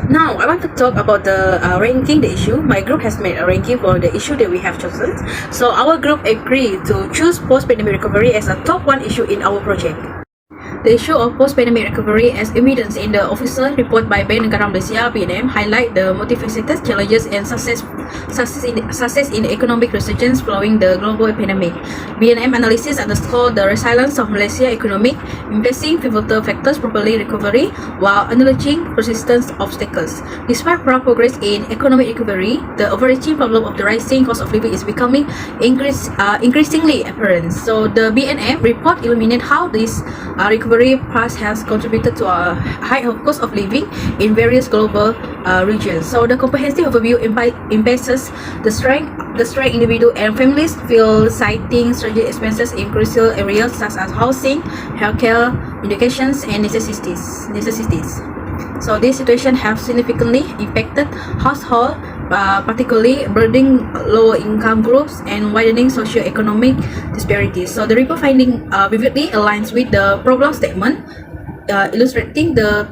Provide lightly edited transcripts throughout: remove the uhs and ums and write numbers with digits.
Now, I want to talk about the ranking the issue. My group has made a ranking for the issue that we have chosen. So our group agreed to choose post-pandemic recovery as a top one issue in our project. The issue of post-pandemic recovery, as evidenced in the official report by Bank Negara Malaysia (BNM), highlight the multifaceted challenges and success in economic resurgence following the global pandemic. BNM analysis underscored the resilience of Malaysia economic, investing pivotal factors properly recovery while acknowledging persistent obstacles. Despite progress in economic recovery, the overarching problem of the rising cost of living is becoming increasingly apparent. So the BNM report illuminates how this recovery path has contributed to a high cost of living in various global regions. So the comprehensive overview emphasizes the strength individual and families feel, citing strategic expenses in crucial areas such as housing, healthcare, education, and necessities. So this situation have significantly impacted households, particularly burdening lower income groups and widening socio-economic disparities. So the report finding vividly aligns with the problem statement, illustrating the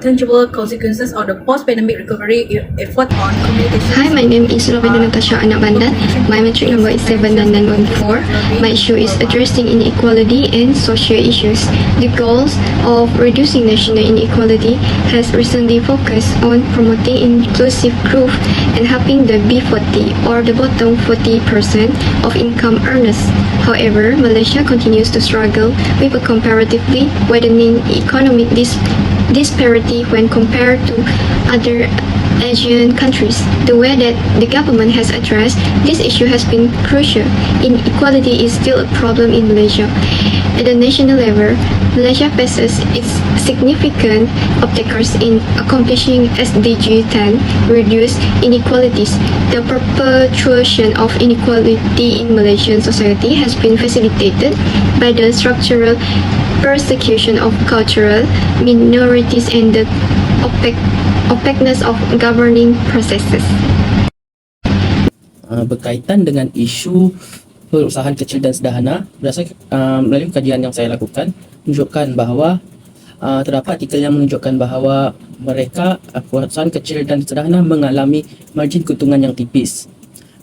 tangible consequences of the post-pandemic recovery effort on communication. Hi, my name is Robina Natasha Anak Bandan. My metric number is 79914. My issue is addressing inequality and social issues. The goals of reducing national inequality has recently focused on promoting inclusive growth and helping the B40 or the bottom 40% of income earners. However, Malaysia continues to struggle with a comparatively widening economic disparity when compared to other Asian countries. The way that the government has addressed this issue has been crucial. Inequality is still a problem in Malaysia. At the national level, Malaysia faces its significant obstacles in accomplishing SDG 10, reduce inequalities. The perpetuation of inequality in Malaysian society has been facilitated by the structural persecution of cultural minorities and the opaqueness of governing processes. Berkaitan dengan isu perusahaan kecil dan sederhana, berdasarkan melalui kajian yang saya lakukan, menunjukkan bahawa terdapat artikel yang menunjukkan bahawa mereka perusahaan kecil dan sederhana mengalami margin keuntungan yang tipis.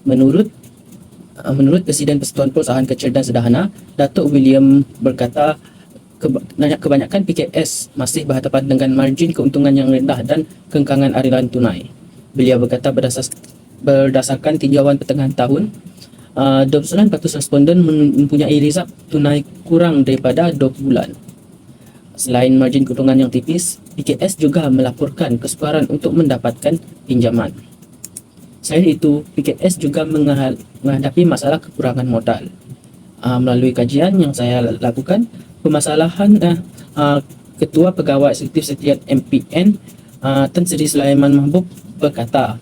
Menurut Presiden Persatuan Perusahaan Kecil dan Sederhana, Datuk William berkata, kebanyakan PKS masih berhadapan dengan margin keuntungan yang rendah dan kengkangan aliran tunai. Beliau berkata berdasarkan tinjauan pertengahan tahun, 29% responden mempunyai resap tunai kurang daripada 20 bulan. Selain margin keuntungan yang tipis, PKS juga melaporkan kesukaran untuk mendapatkan pinjaman. Selain itu, PKS juga menghadapi masalah kekurangan modal. Melalui kajian yang saya lakukan, permasalahan Ketua Pegawai Eksekutif Setiap MPN Tan Sri Sulaiman Mahbub berkata,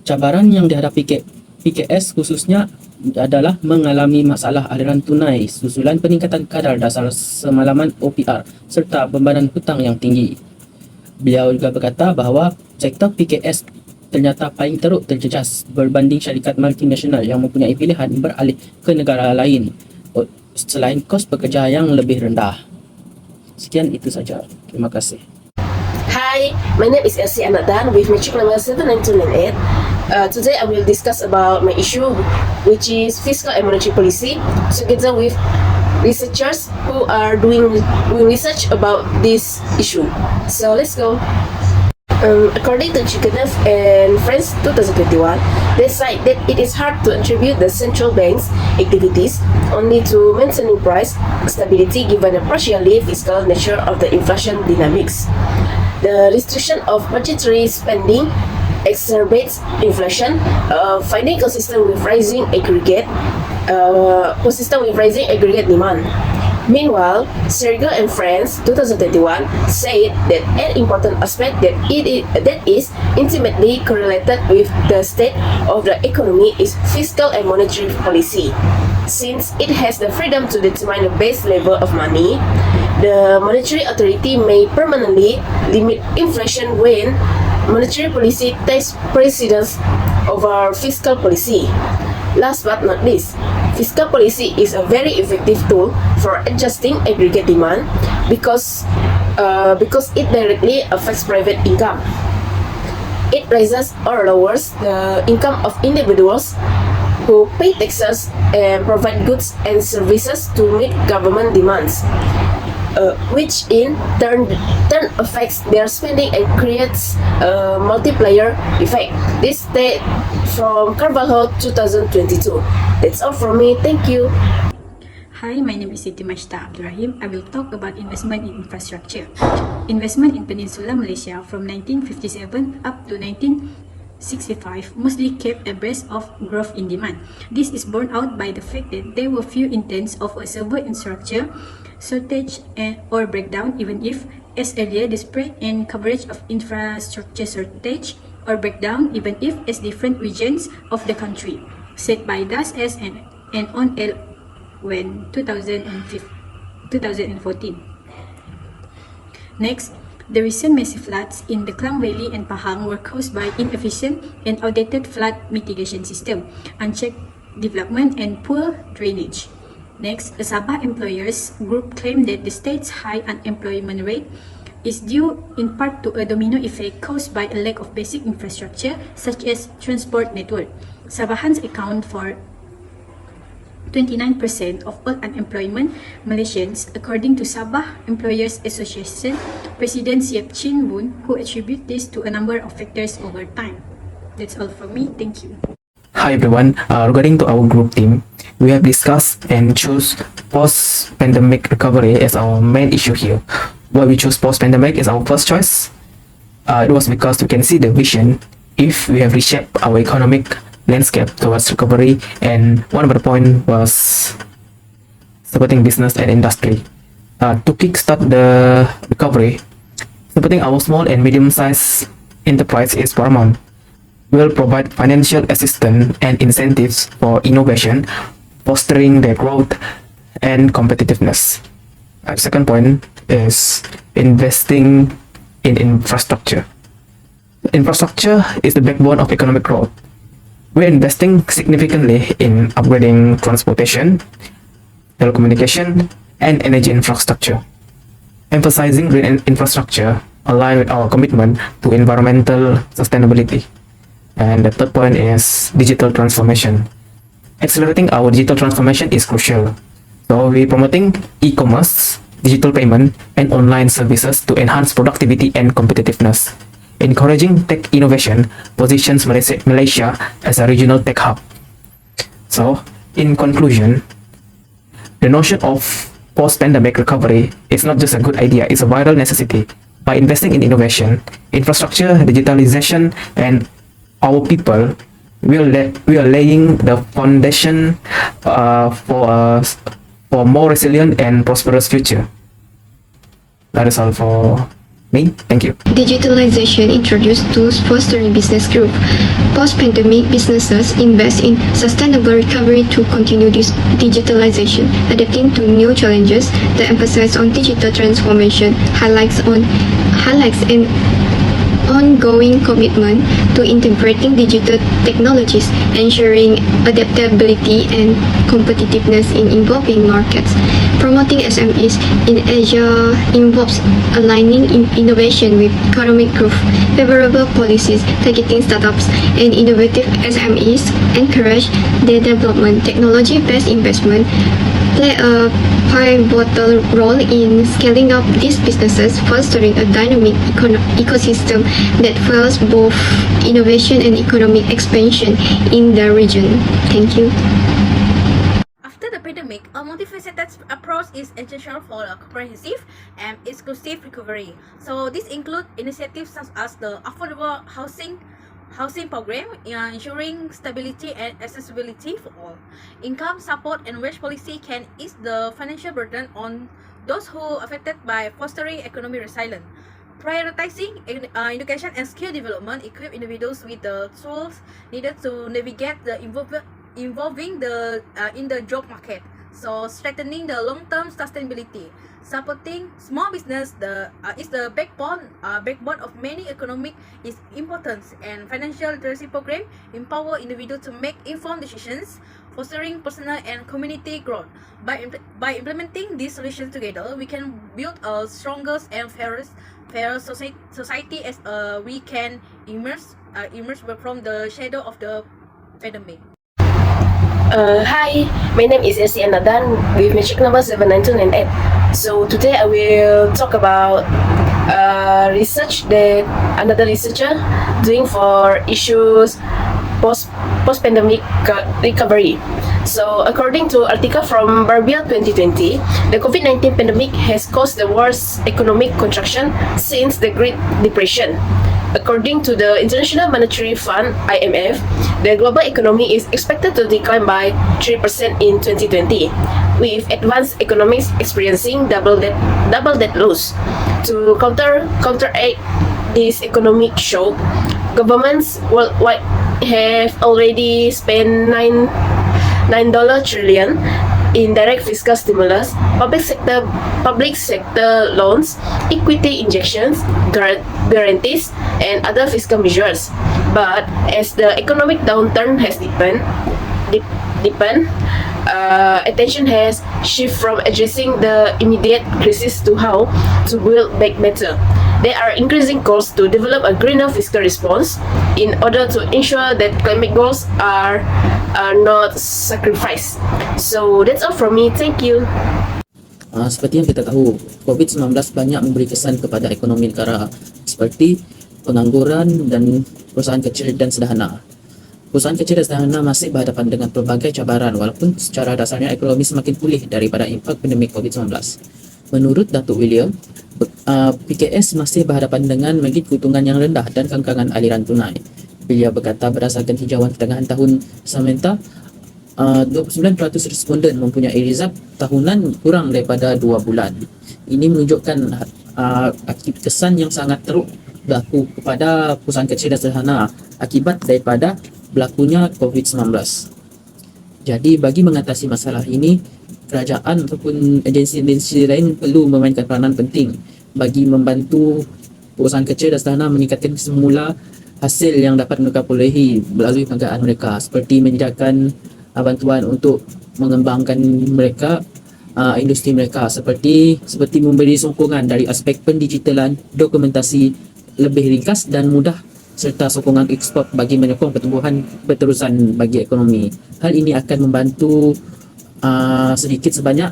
cabaran yang dihadapi PKS khususnya adalah mengalami masalah aliran tunai susulan peningkatan kadar dasar semalaman OPR serta bebanan hutang yang tinggi. Beliau juga berkata bahawa sektor PKS ternyata paling teruk terjejas berbanding syarikat multinasional yang mempunyai pilihan beralih ke negara lain selain kos pekerja yang lebih rendah. Sekian itu saja. Terima kasih. Hi, my name is Elsie Anakdan with matric number 79298. Today I will discuss about my issue, which is fiscal and monetary policy, together with researchers who are doing research about this issue. So let's go. According to Chikanev and Friends 2021, they cite that it is hard to attribute the central bank's activities only to maintaining price stability given the partially fiscal nature of the inflation dynamics. The restriction of budgetary spending exacerbates inflation, finding consistent with rising aggregate demand. Meanwhile, Sergio and Friends 2021 said that an important aspect that is intimately correlated with the state of the economy is fiscal and monetary policy. Since it has the freedom to determine the base level of money, the monetary authority may permanently limit inflation when monetary policy takes precedence over fiscal policy. Last but not least, fiscal policy is a very effective tool for adjusting aggregate demand because because it directly affects private income. It raises or lowers the income of individuals who pay taxes and provide goods and services to meet government demands, which in turn affects their spending and creates a multiplier effect. This state from Carvalho 2022. That's all from me. Thank you. Hi, my name is Siti Majta Abdurrahim. I will talk about investment in infrastructure. Investment in Peninsula Malaysia from 1957 up to 1965 mostly kept abreast of growth in demand. This is borne out by the fact that there were few intents of a severe infrastructure shortage or breakdown, even if, as earlier, the spread and coverage of infrastructure shortage or breakdown, even if as different regions of the country, said by Das S and on L when 2014. Next, the recent massive floods in the Klang Valley and Pahang were caused by inefficient and outdated flood mitigation system, unchecked development and poor drainage. Next, the Sabah employers group claimed that the state's high unemployment rate is due in part to a domino effect caused by a lack of basic infrastructure such as transport network. Sabahans account for 29% of all unemployment Malaysians, according to Sabah Employers Association President Siap Chin Boon, who attribute this to a number of factors over time. That's all from me. Thank you. Hi everyone, regarding to our group team, we have discussed and choose post-pandemic recovery as our main issue here. Why we choose post-pandemic as our first choice? It was because we can see the vision if we have reshaped our economic landscape towards recovery, and one of the point was supporting business and industry. To kickstart the recovery, supporting our small and medium-sized enterprise is paramount. Will provide financial assistance and incentives for innovation, fostering their growth and competitiveness. Second point is investing in infrastructure. Infrastructure is the backbone of economic growth. We're investing significantly in upgrading transportation, telecommunication, and energy infrastructure. Emphasizing green infrastructure align with our commitment to environmental sustainability. And the third point is digital transformation. Accelerating our digital transformation is crucial. So we're promoting e-commerce, digital payment, and online services to enhance productivity and competitiveness. Encouraging tech innovation positions Malaysia as a regional tech hub. So, in conclusion, the notion of post-pandemic recovery is not just a good idea, it's a vital necessity. By investing in innovation, infrastructure, digitalization, and our people, we are laying the foundation for a more resilient and prosperous future. That is all for me. Thank you. Digitalization introduced tools fostering business growth. Post-pandemic, businesses invest in sustainable recovery to continue this digitalization, adapting to new challenges. The emphasis on digital transformation highlights an ongoing commitment to integrating digital technologies, ensuring adaptability and competitiveness in evolving markets. Promoting SMEs in Asia involves aligning innovation with economic growth. Favorable policies targeting startups and innovative SMEs encourage their development. Technology-based investment play a pivotal role in scaling up these businesses, fostering a dynamic ecosystem that fuels both innovation and economic expansion in the region. Thank you. After the pandemic, a multifaceted approach is essential for a comprehensive and exclusive recovery. So this includes initiatives such as the affordable housing program, ensuring stability and accessibility for all. Income support and wage policy can ease the financial burden on those who are affected by fostering economic resilience. Prioritizing education and skill development equip individuals with the tools needed to navigate the in the job market. So strengthening the long-term sustainability, supporting small business is the backbone of many economic is important, and financial literacy program empower individuals to make informed decisions, fostering personal and community growth. By implementing these solutions together, we can build a stronger and fairer society as we can emerge from the shadow of the pandemic. Hi, my name is Elsie Anadan with matric number 79298. So today I will talk about research that another researcher doing for issues post pandemic recovery. So according to article from Barbia 2020, the COVID-19 pandemic has caused the worst economic contraction since the Great Depression. According to the International Monetary Fund (IMF), the global economy is expected to decline by 3% in 2020, with advanced economies experiencing double that loss. To counteract this economic shock, governments worldwide have already spent $9 trillion in direct fiscal stimulus, public sector loans, equity injections, guarantees, and other fiscal measures. But as the economic downturn has deepened, attention has shifted from addressing the immediate crisis to how to build back better. There are increasing calls to develop a greener fiscal response in order to ensure that climate goals are not sacrificed. So that's all from me. Thank you. Seperti yang kita tahu, COVID-19 banyak memberi kesan kepada ekonomi negara seperti pengangguran dan perusahaan kecil dan sederhana. Perusahaan kecil dan sederhana masih berhadapan dengan pelbagai cabaran walaupun secara dasarnya ekonomi semakin pulih daripada impak pandemik COVID-19. Menurut Datuk William, PKS masih berhadapan dengan margin keuntungan yang rendah dan kengkangan aliran tunai. Beliau berkata berdasarkan tinjauan pertengahan tahun sementa, 29% responden mempunyai result tahunan kurang daripada 2 bulan. Ini menunjukkan kesan yang sangat teruk berlaku kepada perusahaan kecil dan sederhana akibat daripada berlakunya COVID-19. Jadi bagi mengatasi masalah ini, kerajaan ataupun agensi-agensi lain perlu memainkan peranan penting bagi membantu perusahaan kecil dan sederhana meningkatkan semula hasil yang dapat mereka perolehi melalui perniagaan mereka, seperti menyediakan bantuan untuk mengembangkan mereka industri mereka, seperti memberi sokongan dari aspek pendigitalan, dokumentasi lebih ringkas dan mudah, serta sokongan ekspor bagi menyokong pertumbuhan berterusan bagi ekonomi. Hal ini akan membantu sedikit sebanyak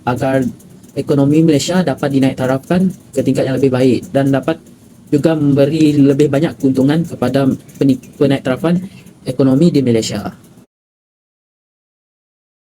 agar ekonomi Malaysia dapat dinaik tarafkan ke tingkat yang lebih baik dan dapat juga memberi lebih banyak keuntungan kepada penaik tarafan ekonomi di Malaysia.